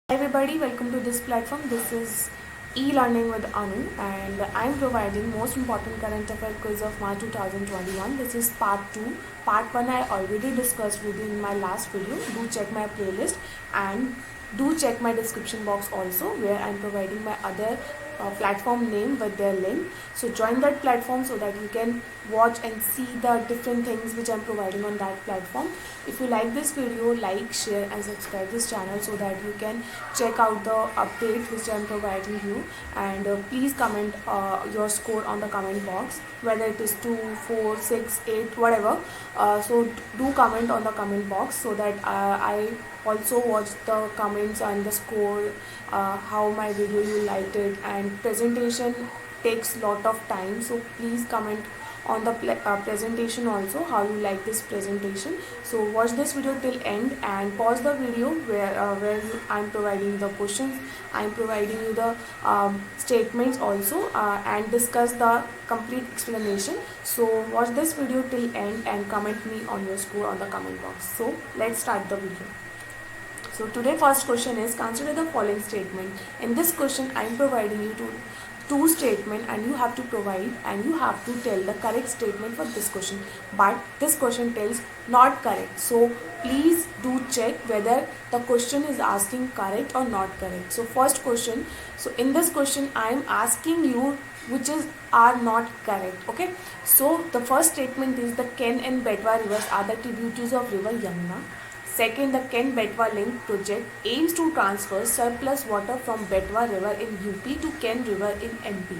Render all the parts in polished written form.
Hi everybody, welcome to this platform. This is e-learning with Anu and I'm providing most important current affair quiz of March 2021. This is part 2. Part 1 I already discussed with you in my last video. Do check my playlist and do check my description box also where I'm providing my other platform name with their link. So join that platform so that you can watch and see the different things which I'm providing on that platform. If you like this video, like, share and subscribe this channel so that you can check out the updates which I'm providing you, and please comment your score on the comment box, whether it is 2, 4, 6, 8, whatever. So do comment on the comment box so that I also watch the comments and the score, how my video you liked it, and presentation takes lot of time, so please comment on the presentation also how you like this presentation. So watch this video till end and pause the video where I'm providing the questions, I'm providing you the statements also, and discuss the complete explanation. So watch this video till end and comment me on your score on the comment box. So let's start the video. So today first question is, consider the following statement. In this question I am providing you two statement and you have to provide and you have to tell the correct statement for this question, but this question tells not correct. So please do check whether the question is asking correct or not correct. So first question, so in this question I am asking you which is are not correct. Okay, so the first statement is the Ken and Betwa rivers are the tributaries of river Yamuna. Second, the Ken-Betwa link project aims to transfer surplus water from Betwa river in UP to Ken river in MP.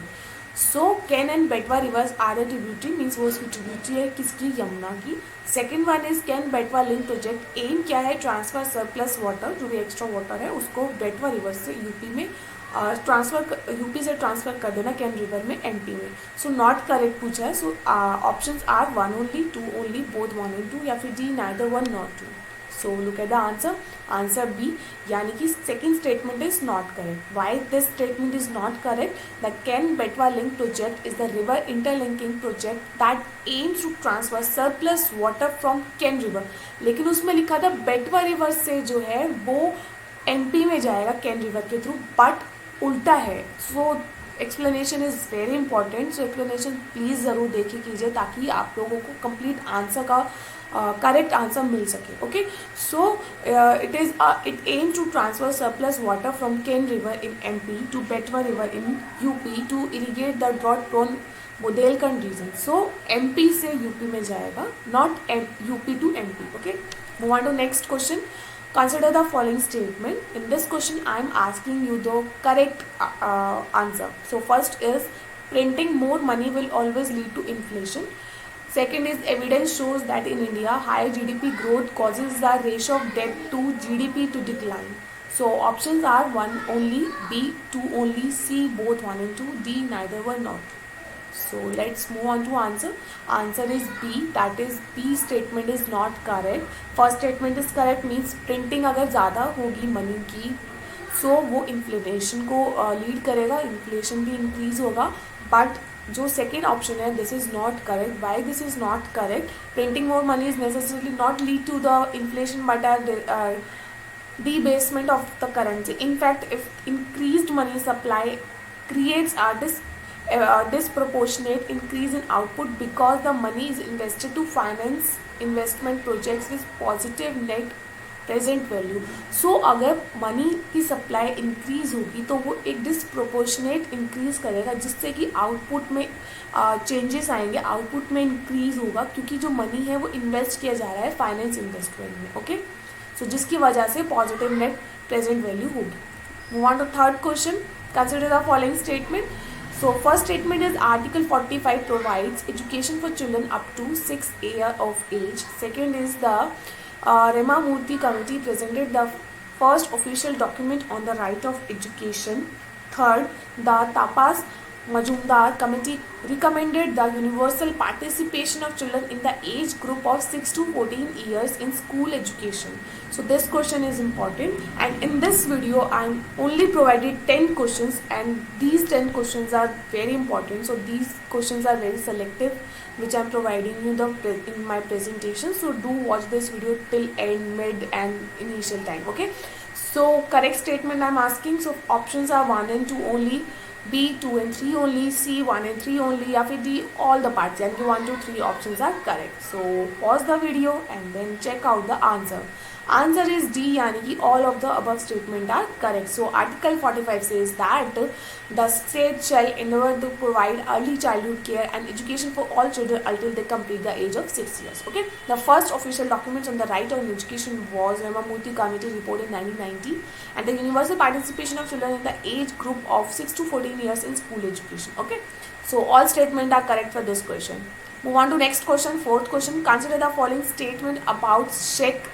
So Ken and Betwa rivers are a tributary, means वो उसकी tributary है किसकी, यमुना की. Second one is Ken-Betwa link project aim क्या है, transfer surplus water जो भी extra water है उसको Betwa river से यूपी में ट्रांसफर, यूपी से ट्रांसफर कर देना कैन रिवर में एमपी में. सो नॉट करेक्ट पूछा है. So options are 1 only, 2 only, both 1 and 2, या फिर D neither 1 not 2. So look at the answer. Answer B, यानी कि second statement is not correct. Why this statement is not correct? The Ken-Betwa link project is the river interlinking project that aims to transfer surplus water from Ken river. लेकिन उसमें लिखा था बेटवा river से जो है वो एमपी में जाएगा कैन रिवर के थ्रू, बट उल्टा है. So explanation is very important. So explanation please ज़रूर देखिए कीजिए ताकि आप लोगों को कंप्लीट आंसर का करेक्ट आंसर मिल सके. Okay, so it aims to transfer surplus water from Ken river in MP to Betwa river in UP to irrigate the drought prone Bundelkhand region. So MP से UP में जाएगा, not UP to MP. Okay, move on to next question. Consider the following statement. In this question, I am asking you the correct answer. So first is, printing more money will always lead to inflation. Second is, evidence shows that in India, higher GDP growth causes the ratio of debt to GDP to decline. So options are 1 only, B 2 only, C both 1 and 2, D neither 1 nor 2. So let's move on to answer. Answer is B, that is B statement is not correct. First statement is correct, means printing अगर ज़्यादा होगी money की सो वो inflation को lead करेगा, inflation भी increase होगा. But जो सेकेंड ऑप्शन है this is not correct. Why this is not correct? Printing more money is necessarily not lead to the inflation but are debasement of the currency. In fact, if increased money supply creates a disproportionate increase in output because the money is invested to finance investment projects with positive net present value. So अगर money की supply increase होगी तो वो एक disproportionate increase करेगा जिससे कि output में चेंजेस आएंगे, आउटपुट में इंक्रीज होगा क्योंकि जो मनी है वो इन्वेस्ट किया जा रहा है फाइनेंस इन्वेस्टमेंट में. ओके, सो जिसकी वजह से पॉजिटिव नेट प्रेजेंट वैल्यू होगी. Move on to third question. Consider the following statement. So first statement is Article 45 provides education for children up to 6 years of age. Second is the Rema Murthy committee presented the first official document on the right of education. Third, the Tapas Majumdar committee recommended the universal participation of children in the age group of 6 to 14 years in school education. So this question is important, and in this video I am only provided 10 questions and these 10 questions are very important. So these questions are very selective which I am providing you in my presentation. So do watch this video till end, mid and initial time. Okay, So correct statement I'm asking. So options are 1 and 2 only, B 2 and 3 only, C 1 and 3 only, या फिर D all the parts, यानी कि 1 2 3 options are correct. So pause the video and then check out the answer. Answer is D, यानी कि all of the above statement are correct. So Article 45 says that the state shall endeavour to provide early childhood care and education for all children until they complete the age of 6 years. Okay. The first official document on the right on education was Ramamurthy Committee report in 1990, and the universal participation of children in the age group of 6 to 14 years in school education. Okay. So all statements are correct for this question. Move on to next question. Fourth question. Consider the following statement about Sheikh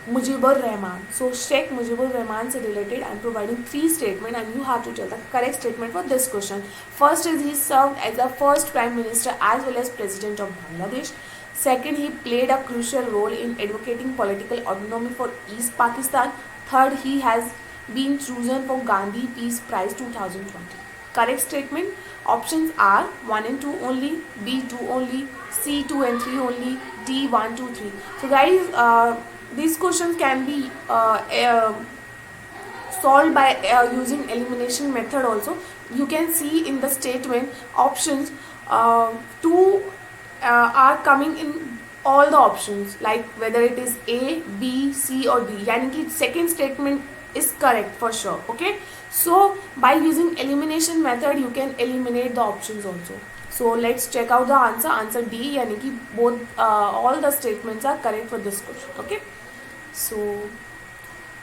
Mujibur Rahman. So Sheikh Mujibur Rahman is related. I am providing 3 statements and you have to tell the correct statement for this question. First is he served as the first Prime Minister as well as President of Bangladesh. Second, he played a crucial role in advocating political autonomy for East Pakistan. Third, he has been chosen for Gandhi Peace Prize 2020. Correct statement. Options are 1 and 2 only, B 2 only, C 2 and 3 only, D 1 2 3. So guys, these questions can be solved by using elimination method also. You can see in the statement options 2 are coming in all the options, like whether it is A, B, C or D. यानी कि second statement is correct for sure. Okay. So by using elimination method you can eliminate the options also. So let's check out the answer. Answer D, यानी कि both all the statements are correct for this question. Okay. So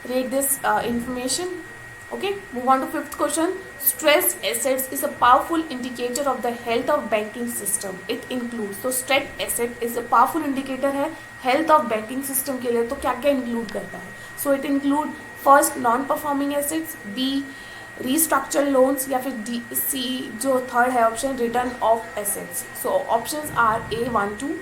rate this information. Okay, move on to fifth question. Stress assets is a powerful indicator of the health of banking system. It includes, so stress asset is a powerful indicator है health of banking system के लिए. तो क्या क्या include करता है? So it include first non performing assets, B restructured loans, या फिर D C जो third है option return of assets. So options are A 1 2,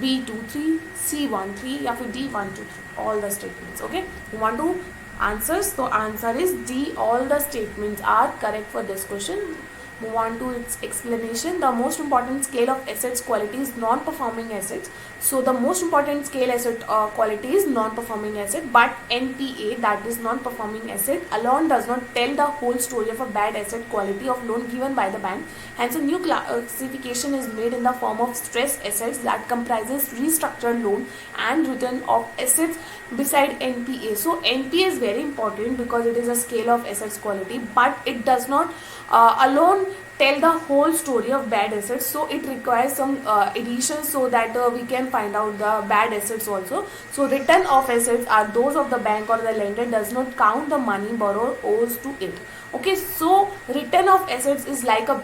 B 2 3, C 1 3 या फिर D 1 2 3. All the statements. Okay, you want to answers. So answer is D. All the statements are correct for this question. Move on to its explanation. The most important scale of assets quality is non-performing assets. So the most important scale asset quality is non-performing asset, but NPA, that is non-performing asset, alone does not tell the whole story of a bad asset quality of loan given by the bank. Hence a new classification is made in the form of stress assets that comprises restructured loan and return of assets beside NPA. So NPA is very important because it is a scale of assets quality, but it does not alone tell the whole story of bad assets. So it requires some additions so that we can find out the bad assets also. So return of assets are those of the bank or the lender does not count the money borrower owes to it. Okay, so return of assets is like a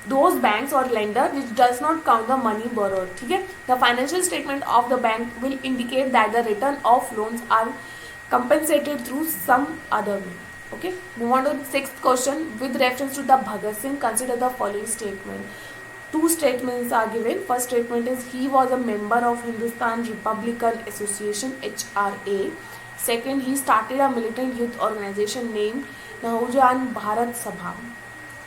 those banks or lender which does not count the money borrowed. Okay, the financial statement of the bank will indicate that the return of loans are compensated through some other way. Okay, move on to the sixth question. With reference to the Bhagat Singh, consider the following statement. 2 statements are given. First statement is he was a member of Hindustan Republican Association HRA. Second, he started a militant youth organization named Nahujan Bharat Sabha.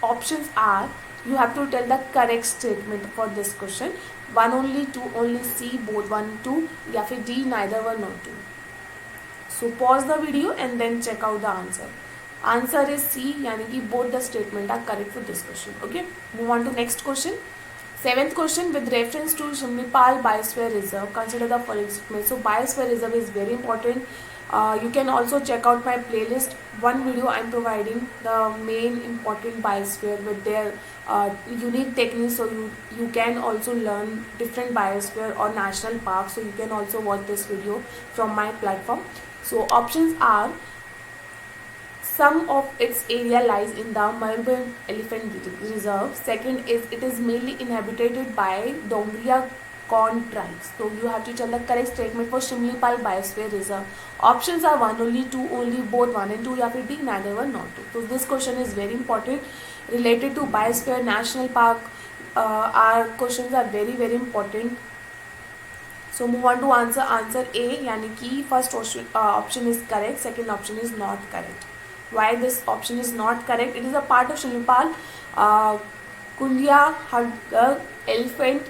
Options are, you have to tell the correct statement for this question. 1 only, 2 only, C both 1 2 या फिर D neither 1 nor 2. So pause the video and then check out the answer. Answer is C, यानी कि both the statement are correct for this question. Okay, move on to next question. Seventh question, with reference to Shimlipal Biosphere Reserve, consider the following statement. So Biosphere Reserve is very important. You can also check out my playlist. One video I am providing the main important biosphere with their unique techniques. So you can also learn different biosphere or national parks. So you can also watch this video from my platform. So options are, some of its area lies in the Mayurbhanj Elephant Reserve. Second is, it is mainly inhabited by Dongriya Corn tribes. So you have to tell the correct statement for Shimlipal Biosphere Reserve. Options are 1 only, 2 only, both 1 and 2 या फिर D neither 1 nor 2. So this question is very important related to Biosphere National Park. Our questions are very very important. So move on to answer. Answer A, यानी कि first option is correct, second option is not correct. Why this option is not correct? It is a part of Shimlipal Kundya Elephant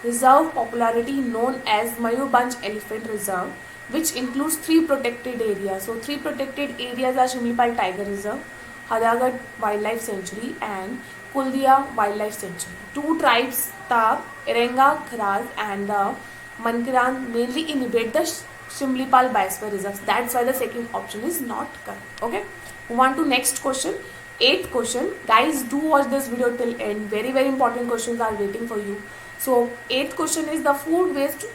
Reserve, popularity known as Mayurbhanj Elephant Reserve. which includes 3 protected areas. So 3 protected areas are Shimlipal Tiger Reserve, Hadagarh Wildlife Sanctuary and Kuldia Wildlife Sanctuary. 2 tribes, the Erenga, Khraz and the Mankiran, mainly inhabit the Shimlipal Biosphere Reserves. That's why the second option is not correct. Okay, move on to next question. 8th question. Guys, do watch this video till end. Very important questions are waiting for you. So 8th question is, the food waste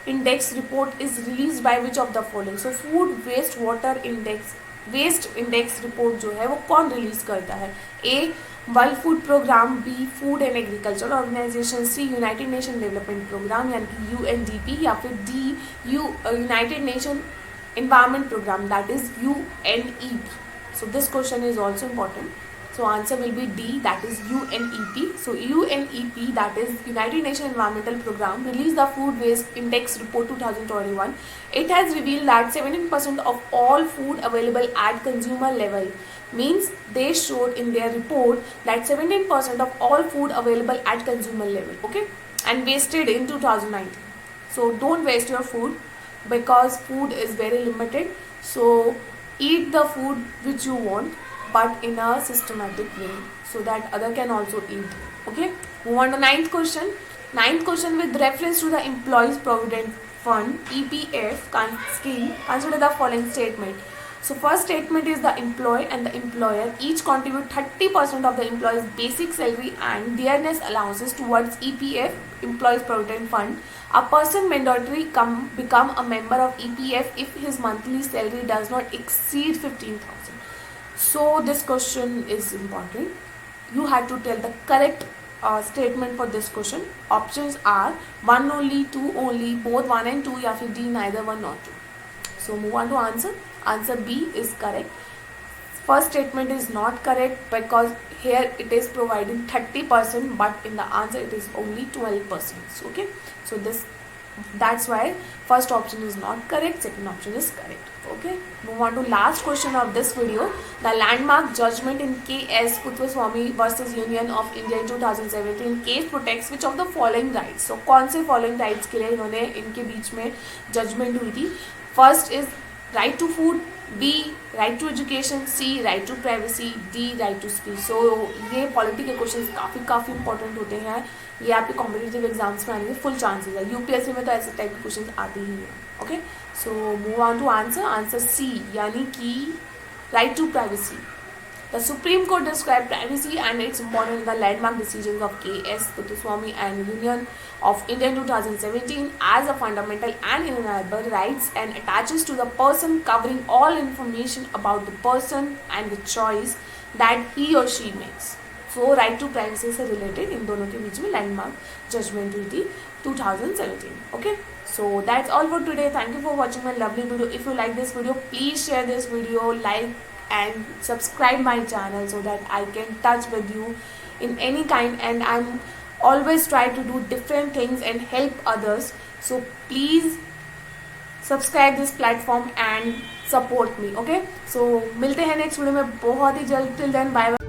index report is released by which of the following? So food waste water index, waste index report जो है वो कौन release करता है? A, world food programme, B, food and agriculture organisation, C, United Nation development programme यानी कि UNDP, या फिर D, United Nation environment programme, that is UNEP. So this question is also important. So answer will be D, that is UNEP. So UNEP, that is United Nations Environmental Program, released the Food Waste Index Report 2021. It has revealed that 17% of all food available at consumer level, means they showed in their report that 17% of all food available at consumer level, okay, and wasted in 2019. So don't waste your food because food is very limited. So eat the food which you want, but in a systematic way so that other can also eat. Okay, move on to 9th question. 9th question, with reference to the Employees Provident Fund EPF scheme, consider the following statement. So first statement is, the employee and the employer each contribute 30% of the employee's basic salary and dearness allowances towards EPF, Employees Provident Fund. A person mandatory become a member of EPF if his monthly salary does not exceed 15,000. So this question is important. You have to tell the correct statement for this question. Options are 1 only, 2 only, both 1 and 2, या फिर D, neither 1 nor 2. So move on to answer. Answer B is correct. First statement is not correct because here it is providing 30%, but in the answer it is only 12%. Okay, so that's why first option is not correct, second option is correct. Okay, move on to last question of this video. The landmark judgment in KS Puthuswamy versus Union of India in 2017 case protects which of the following rights? So कौन से following rights के लिए इन्होंने इनके बीच में judgment हुई थी? First is right to food, B, right to education, C, right to privacy, D, right to speech. So ये पॉलिटी के क्वेश्चंस काफ़ी इंपॉर्टेंट होते हैं. ये आपके कॉम्पिटिटिव एग्जाम्स में आने के फुल चांसेस है. यूपीएससी में तो ऐसे टाइप के क्वेश्चंस आते ही हैं. Okay, so move on to answer. Answer C यानी कि right to privacy. The Supreme Court described privacy and its importance in the landmark decisions of KS Puthuswamy and Union of India in 2017 as a fundamental and inalienable rights and attaches to the person, covering all information about the person and the choice that he or she makes. So right to privacy से related इन दोनों के बीच में landmark judgment हुई थी 2017. Okay, so that's all for today. Thank you for watching my lovely video. If you like this video, please share this video, like and subscribe my channel so that I can touch with you in any kind, and I'm always try to do different things and help others. So please subscribe this platform and support me. Okay, so मिलते हैं next video में बहुत ही जल्द. Till then, bye bye.